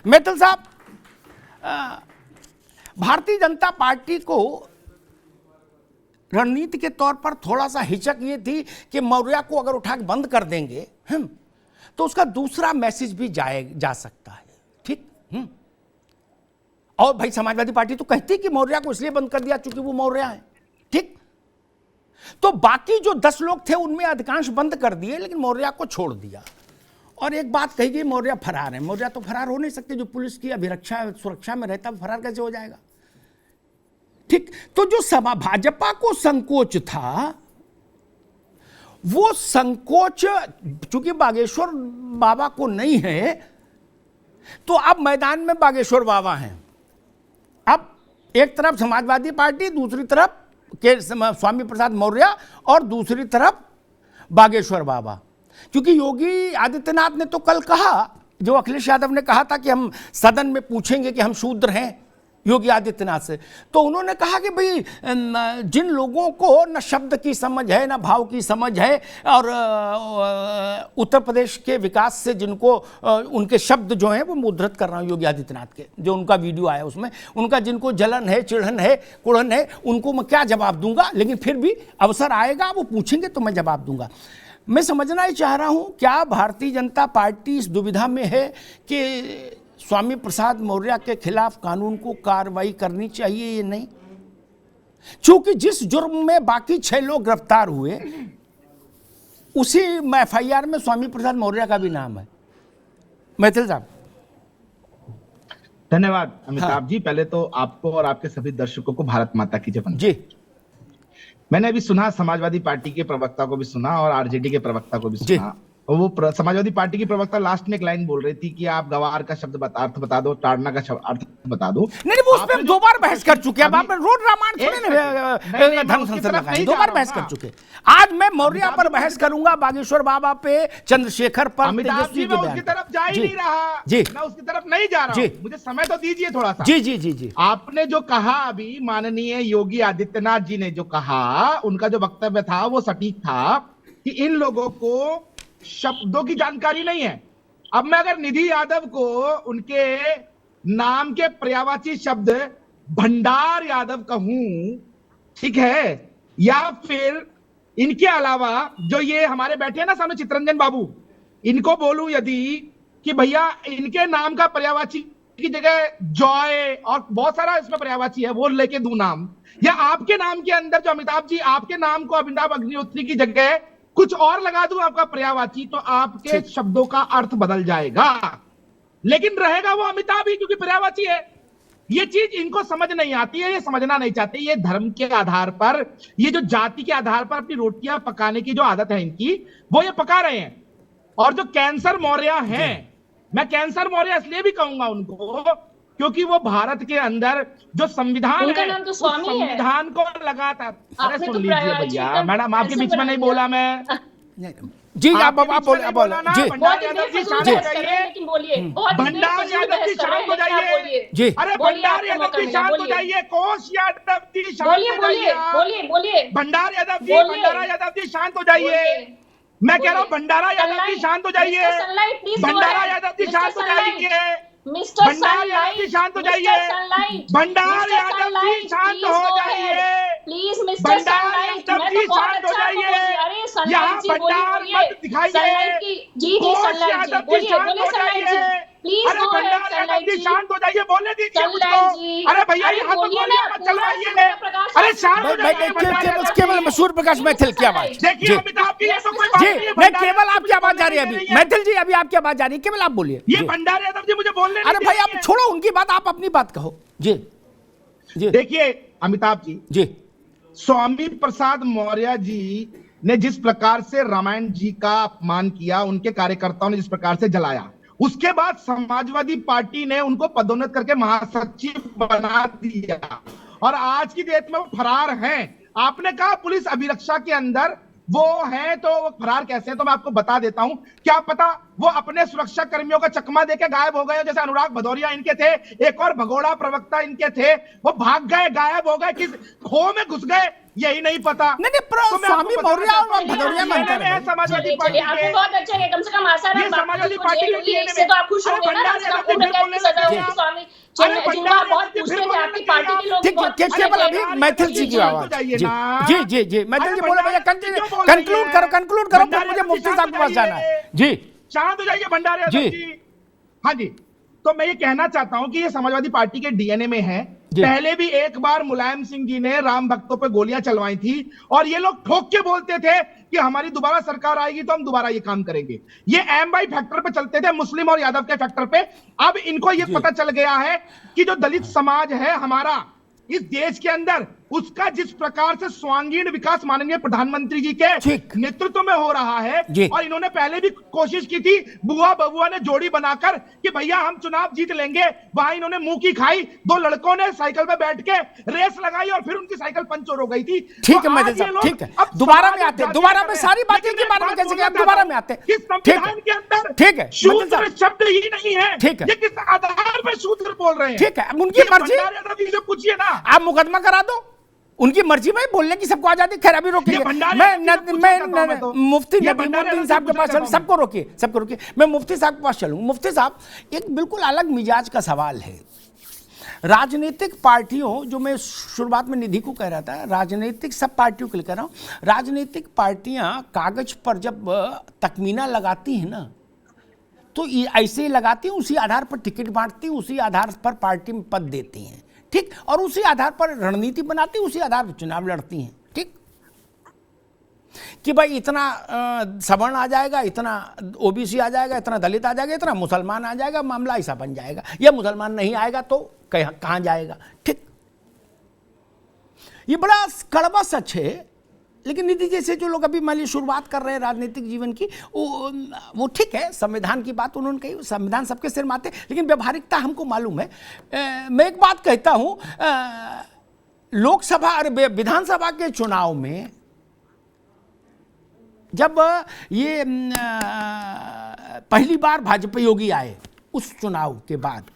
मित्तल साहब, भारतीय जनता पार्टी को रणनीति के तौर पर थोड़ा सा हिचक ये थी कि मौर्य को अगर उठा के बंद कर देंगे हम, तो उसका दूसरा मैसेज भी जा सकता है, ठीक। और भाई समाजवादी पार्टी तो कहती कि मौर्य को इसलिए बंद कर दिया क्योंकि वो मौर्य है, ठीक। तो बाकी जो 10 लोग थे उनमें अधिकांश बंद कर दिए, लेकिन मौर्य को छोड़ दिया। और एक बात कही गई, मौर्य फरार है। मौर्य तो फरार हो नहीं सकते, जो पुलिस की अभिरक्षा सुरक्षा में रहता है फरार कैसे हो जाएगा, ठीक। तो जो भाजपा को संकोच था, वो संकोच चूंकि बागेश्वर बाबा को नहीं है, तो अब मैदान में बागेश्वर बाबा हैं। अब एक तरफ समाजवादी पार्टी, दूसरी तरफ के स्वामी प्रसाद मौर्य और दूसरी तरफ बागेश्वर बाबा। क्योंकि योगी आदित्यनाथ ने तो कल कहा, जो अखिलेश यादव ने कहा था कि हम सदन में पूछेंगे कि हम शूद्र हैं योगी आदित्यनाथ से, तो उन्होंने कहा कि भाई जिन लोगों को न शब्द की समझ है न भाव की समझ है, और उत्तर प्रदेश के विकास से जिनको उनके शब्द जो हैं वो मुद्रित कर रहा हूँ योगी आदित्यनाथ के, जो उनका वीडियो आया उसमें, उनका जिनको जलन है, चिढ़न है, कुड़न है, उनको मैं क्या जवाब दूंगा, लेकिन फिर भी अवसर आएगा, वो पूछेंगे तो मैं जवाब दूंगा। मैं समझना ही चाह रहा हूं, क्या भारतीय जनता पार्टी इस दुविधा में है कि स्वामी प्रसाद मौर्य के खिलाफ कानून को कार्रवाई करनी चाहिए या नहीं? चूंकि जिस जुर्म में बाकी 6 लोग गिरफ्तार हुए, उसी एफआईआर में स्वामी प्रसाद मौर्य का भी नाम है। मैथिल साहब। धन्यवाद अमिताभ जी। पहले तो आपको और आपके सभी दर्शकों को भारत माता की जय जी। मैंने अभी सुना, समाजवादी पार्टी के प्रवक्ता को भी सुना और आरजेडी के प्रवक्ता को भी सुना। और वो समाजवादी पार्टी की प्रवक्ता लास्ट में एक लाइन बोल रही थी कि आप गवार का शब्द अर्थ बता दो, ताड़ना का अर्थ बता दो। नहीं, वो उस पर 2 बार बहस कर चुके हैं। आपने रोड रामायण थोड़े धर्म संसद लगाई, 2 बार बहस कर चुके। आज मैं मौर्य पर बहस करूंगा, बागेश्वर बाबा पे, चंद्रशेखर पर, तेजस्वी के उसकी तरफ जा ही नहीं रहा जी, मैं उसकी तरफ नहीं जा रहा हूं, मुझे समय तो दीजिए थोड़ा सा। जी जी जी जी। आपने जो कहा अभी, माननीय योगी आदित्यनाथ जी ने जो कहा, उनका जो वक्तव्य था वो सटीक था कि इन लोगों को शब्दों की जानकारी नहीं है। अब मैं अगर निधि यादव को उनके नाम के पर्यायवाची शब्द भंडार यादव कहूं, ठीक है, या फिर इनके अलावा जो ये हमारे बैठे हैं ना सामने चित्रंजन बाबू, इनको बोलूं यदि कि भैया इनके नाम का पर्यायवाची की जगह जॉय और बहुत सारा इसमें पर्यायवाची है, वो लेके दूं नाम, या आपके नाम के अंदर जो अमिताभ जी, आपके नाम को अमिताभ अग्निहोत्री की जगह कुछ और लगा दूं आपका पर्यायवाची, तो आपके शब्दों का अर्थ बदल जाएगा। लेकिन रहेगा वो अमिताभ ही, क्योंकि पर्यायवाची है। ये चीज इनको समझ नहीं आती है, ये समझना नहीं चाहते। ये धर्म के आधार पर, ये जो जाति के आधार पर अपनी रोटियां पकाने की जो आदत है इनकी, वो ये पका रहे हैं। और जो कैंसर मौर्य हैं, मैं कैंसर मौर्य इसलिए भी कहूंगा उनको क्योंकि वो भारत के अंदर जो संविधान उनका है, नाम तो स्वामी संविधान को लगातार, अरे सुन तो लीजिए भैया, मैडम आपके बीच में नहीं बोला मैं जी। आप बोला जी। भंडार यादव जी शांत हो जाइए, लेकिन बोलिए, भंडार यादव जी शांत हो जाइए जी। अरे भंडार यादव जी शांत हो जाइए, कोश यादव जी शांत हो जाइए, बोलिए भंडार यादव जी, भंडारा यादव जी शांत हो जाइए। मैं कह रहा हूँ भंडारा यादव जी शांत हो जाइए, भंडारा यादव जी शांत हो जाइए, भंडार यादव जी शांत हो जाइए, भंडार यादव जी शांत हो जाइए, प्लीज भंडार यादव जी शांत हो जाइए। यहाँ भंडार मत दिखाइए, कोश यादव जी शांत हो जाइए, अरे भंडार यादव जी शांत हो जाइए, बोलने दीजिए मुझको। अरे भैया यहाँ तो गोलियां मत चलवाइए, अरे शांत हो जाइए। केवल मशहूर प्रकाश मैथिल की आवाज। देखिए अमिताभ जी, ये तो कोई बात नहीं है, मैं केवल आपकी आवाज जा रही है अभी। मैथिल जी अभी आपकी आवाज जा रही है, केवल आप बोलिए। ये भंडार यादव जी मुझे बोलने नहीं। अरे भाई आप छोड़ो उनकी बात, आप अपनी बात कहो। जी जी। देखिए अमिताभ जी, स्वामी प्रसाद मौर्य जी ने जिस प्रकार से रामायण जी का अपमान किया, उनके कार्यकर्ताओं ने जिस प्रकार से जलाया, उसके बाद समाजवादी पार्टी ने उनको पदोन्नत करके महासचिव बना दिया और आज की डेट में वो फरार हैं। आपने कहा पुलिस अभिरक्षा के अंदर वो है, तो वो फरार कैसे है? तो मैं आपको बता देता हूं, क्या पता वो अपने सुरक्षा कर्मियों का चकमा देके गायब हो गए, जैसे अनुराग भदौरिया इनके थे, एक और भगोड़ा प्रवक्ता इनके थे, वो भाग गए, गायब हो गए, किस खो में घुस गए, यही नहीं पता। नहीं, स्वामी मौर्य और भदौरिया मंत्र है समाजवादी पार्टी आपको बहुत अच्छा है, कम से कम आशा ये समाजवादी पार्टी इससे तो आप खुश होंगे ना, केवल अभी मैथिल जी की आवाज। जी जी जी मैथिल जी बोलो भैया, कंक्लूड करो फिर मुझे मुफ्ती साहब के पास जाना है। जी शांत हो जाइए भंडारी यादव जी। हाँ जी, तो मैं ये कहना चाहता हूं कि ये समाजवादी पार्टी के डीएनए में है। पहले भी एक बार मुलायम सिंह जी ने राम भक्तों पे गोलियां चलवाई थी और ये लोग ठोक के बोलते थे कि हमारी दोबारा सरकार आएगी तो हम दोबारा ये काम करेंगे। ये एम बाई फैक्टर पे चलते थे, मुस्लिम और यादव के फैक्टर पे। अब इनको ये पता चल गया है कि जो दलित समाज है हमारा इस देश के अंदर, उसका जिस प्रकार से स्वांगीण विकास माननीय प्रधानमंत्री जी के नेतृत्व में हो रहा है, और इन्होंने पहले भी कोशिश की थी, बुआ बबुआ ने जोड़ी बनाकर कि भैया हम चुनाव जीत लेंगे, वहां इन्होंने मुंह की खाई। दो लड़कों ने साइकिल पे बैठ के रेस लगाई और फिर उनकी साइकिल पंचर हो गई थी। ठीक है मैथिल साहब, ठीक है, दोबारा में आते हैं, दोबारा में सारी बातें के बारे में कैसे कि दोबारा में आते हैं। संविधान के अंदर ठीक है, शूद्र शब्द ही नहीं है। ठीक है, ये किस आधार पर शूद्र बोल रहे हैं? ठीक है, उनकी मर्जी, पूछिए ना, आप मुकदमा करा दो, उनकी मर्जी भाई, बोलने की सबको आजादी। खैर अभी रोकिए, मैं मुफ्ती नदीमुद्दीन साहब के पास चलूं, सबको रोकिए, मैं मुफ्ती साहब के पास चलूं। मुफ्ती साहब, एक बिल्कुल अलग मिजाज का सवाल है। राजनीतिक पार्टियों, जो मैं शुरुआत में निधि को कह रहा था, राजनीतिक सब पार्टियों के लिए कह रहा हूं, राजनीतिक पार्टियां कागज पर जब तकमीना लगाती हैं ना, तो ऐसे ही लगाती हैं, उसी आधार पर टिकट बांटती हैं, उसी आधार पर पार्टी में पद देती हैं, ठीक, और उसी आधार पर रणनीति बनाती, उसी आधार पर चुनाव लड़ती हैं, ठीक, कि भाई इतना सवर्ण आ जाएगा, इतना ओबीसी आ जाएगा, इतना दलित आ जाएगा, इतना मुसलमान आ जाएगा, मामला ऐसा बन जाएगा, या मुसलमान नहीं आएगा तो कहां जाएगा, ठीक। ये बड़ा कड़वा सच है। लेकिन निधि जैसे जो लोग अभी मान लीजिए शुरुआत कर रहे हैं राजनीतिक जीवन की, वो ठीक है, संविधान की बात उन्होंने कही, संविधान सबके सिर माते, लेकिन व्यवहारिकता हमको मालूम है। मैं एक बात कहता हूं, लोकसभा और विधानसभा के चुनाव में जब ये पहली बार भाजपा योगी आए, उस चुनाव के बाद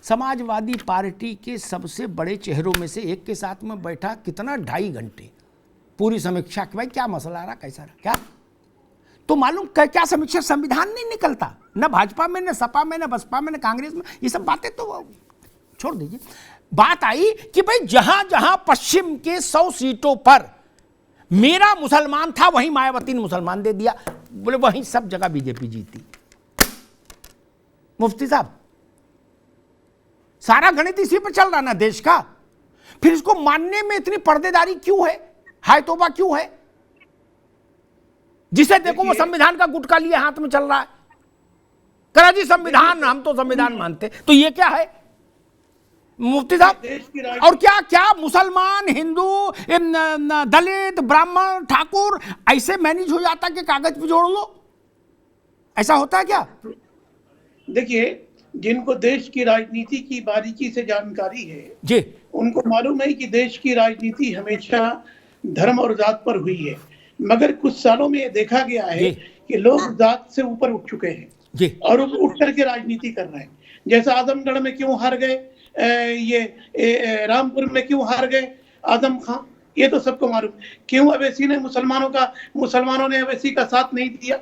समाजवादी पार्टी के सबसे बड़े चेहरों में से एक के साथ में बैठा, कितना 2.5 घंटे पूरी समीक्षा कि भाई क्या मसला रहा, कैसा रहा, क्या तो मालूम क्या समीक्षा, संविधान नहीं निकलता, न भाजपा में, न सपा में, न बसपा में, न कांग्रेस में, ये सब बातें तो छोड़ दीजिए। बात आई कि भाई जहां जहां पश्चिम के 100 सीटों पर मेरा मुसलमान था, वहीं मायावती ने मुसलमान दे दिया, बोले वहीं सब जगह बीजेपी जीती। मुफ्ती साहब, सारा गणित इसी पर चल रहा ना देश का, फिर इसको मानने में इतनी पर्देदारी क्यों है, हाय तौबा क्यों है? जिसे देखो वो संविधान का गुटका लिए हाथ में चल रहा है, करा जी संविधान, हम तो संविधान मानते, तो ये क्या है मुफ्ती साहब? और क्या क्या मुसलमान, हिंदू, दलित, ब्राह्मण, ठाकुर ऐसे मैनेज हो जाता कि कागज पे जोड़ लो? ऐसा होता है क्या? देखिए, जिनको देश की राजनीति की बारीकी से जानकारी है जी, उनको मालूम है कि देश की राजनीति हमेशा धर्म और जात पर हुई है, मगर कुछ सालों में ये देखा गया है कि लोग जात से ऊपर उठ चुके हैं और उठ करके राजनीति कर रहे हैं। जैसे आजमगढ़ में क्यों हार गए, ये रामपुर में क्यों हार गए आजम खां, ये तो सबको मालूम। क्यों अवैसी ने मुसलमानों ने अवैसी का साथ नहीं दिया?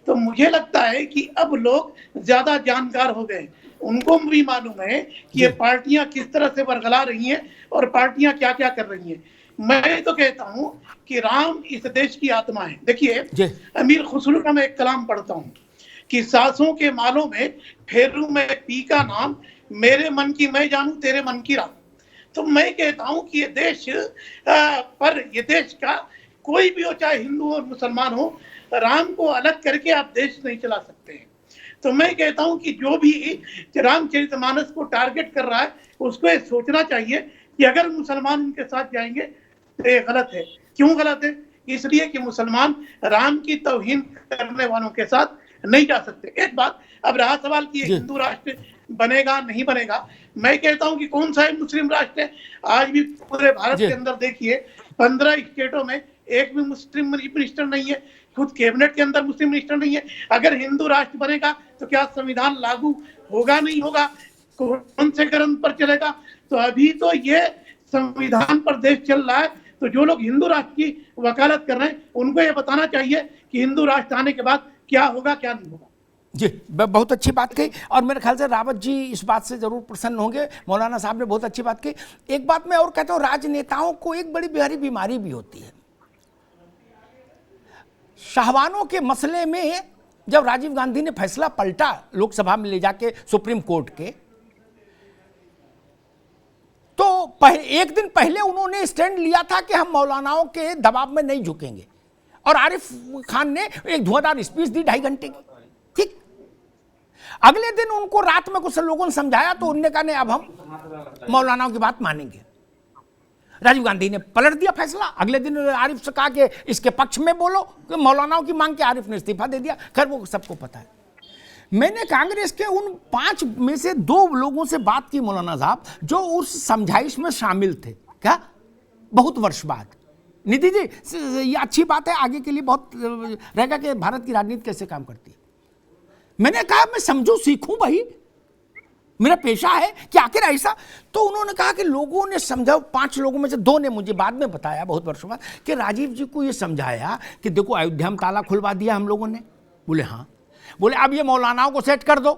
तो मुझे लगता है कि अब लोग ज्यादा जानकार हो गए, उनको भी मालूम है कि ये पार्टियां किस तरह से बरगला रही हैं और पार्टियां क्या क्या कर रही हैं। मैं तो कहता हूं कि राम इस देश की आत्मा है। देखिए, अमीर खुसरो का मैं एक कलाम पढ़ता हूं कि सासों के मालों में फेरू में पी का नाम, मेरे मन की मैं जानू तेरे मन की राम। तो मैं कहता हूं कि ये देश पर, ये देश का कोई भी हो, चाहे हिंदू और मुसलमान हो, राम को अलग करके आप देश नहीं चला सकते हैं। तो मैं कहता हूं कि जो भी रामचरितमानस को टारगेट कर रहा है, उसको ये सोचना चाहिए कि अगर मुसलमान उनके साथ जाएंगे तो ये गलत है। क्यों गलत है? इसलिए कि मुसलमान राम की तौहीन करने वालों के साथ नहीं जा सकते। एक बात, अब रहा सवाल कि हिंदू राष्ट्र बनेगा नहीं बनेगा, मैं कहता हूं कि कौन सा मुस्लिम राष्ट्र है? आज भी पूरे भारत के अंदर देखिए 15 स्टेटों में एक भी मुस्लिम मिनिस्टर नहीं है, खुद कैबिनेट के अंदर मुस्लिम मिनिस्टर नहीं है। अगर हिंदू राष्ट्र बनेगा तो क्या संविधान लागू होगा, नहीं होगा? कौन से ग्रंथ पर चलेगा? तो अभी तो ये संविधान पर देश चल रहा है। तो जो लोग हिंदू राष्ट्र की वकालत कर रहे हैं, उनको ये बताना चाहिए कि हिंदू राष्ट्र आने के बाद क्या होगा, क्या नहीं होगा। जी, बहुत अच्छी बात कही, और मेरे ख्याल से रावत जी इस बात से जरूर प्रसन्न होंगे। मौलाना साहब ने बहुत अच्छी बात कही। एक बात मैं और कहता हूं, राजनेताओं को एक बड़ी बिहारी बीमारी भी होती है। शाहवानों के मसले में जब राजीव गांधी ने फैसला पलटा लोकसभा में ले जाके सुप्रीम कोर्ट के, तो एक दिन पहले उन्होंने स्टैंड लिया था कि हम मौलानाओं के दबाव में नहीं झुकेंगे, और आरिफ खान ने एक धुआंधार स्पीच दी 2.5 घंटे की। ठीक, अगले दिन उनको रात में कुछ लोगों ने समझाया तो उन्होंने कहा नहीं, अब हम मौलानाओं की बात मानेंगे। राजीव गांधी ने पलट दिया फैसला। अगले दिन आरिफ से कहा कि इसके पक्ष में बोलो, कि मौलानाओं की मांग के आरिफ ने इस्तीफा दे दिया। खैर वो सबको पता है। मैंने कांग्रेस के उन 5 में से 2 लोगों से बात की मौलाना साहब, जो उस समझाइश में शामिल थे। क्या, बहुत वर्ष बाद। निधि जी, ये अच्छी बात है, आगे के लिए बहुत रहेगा कि भारत की राजनीति कैसे काम करती है। मैंने कहा मैं समझू सीखूं भाई, मेरा पेशा है कि आखिर ऐसा। तो उन्होंने कहा कि लोगों ने समझा, 5 लोगों में से 2 ने मुझे बाद में बताया बहुत वर्षों बाद कि राजीव जी को ये समझाया कि देखो अयोध्या में ताला खुलवा दिया हम लोगों ने। बोले हाँ। बोले अब ये मौलानाओं को सेट कर दो,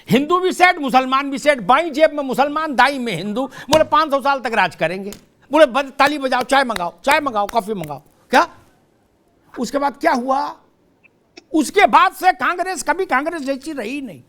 हिंदू भी सेट, मुसलमान भी सेट, बाई जेब में मुसलमान, दाई में हिंदू। बोले 500 साल तक राज करेंगे। बोले ताली बजाओ, चाय मंगाओ, कॉफी मंगाओ। क्या, उसके बाद क्या हुआ? उसके बाद से कांग्रेस कभी कांग्रेस जैसी रही नहीं।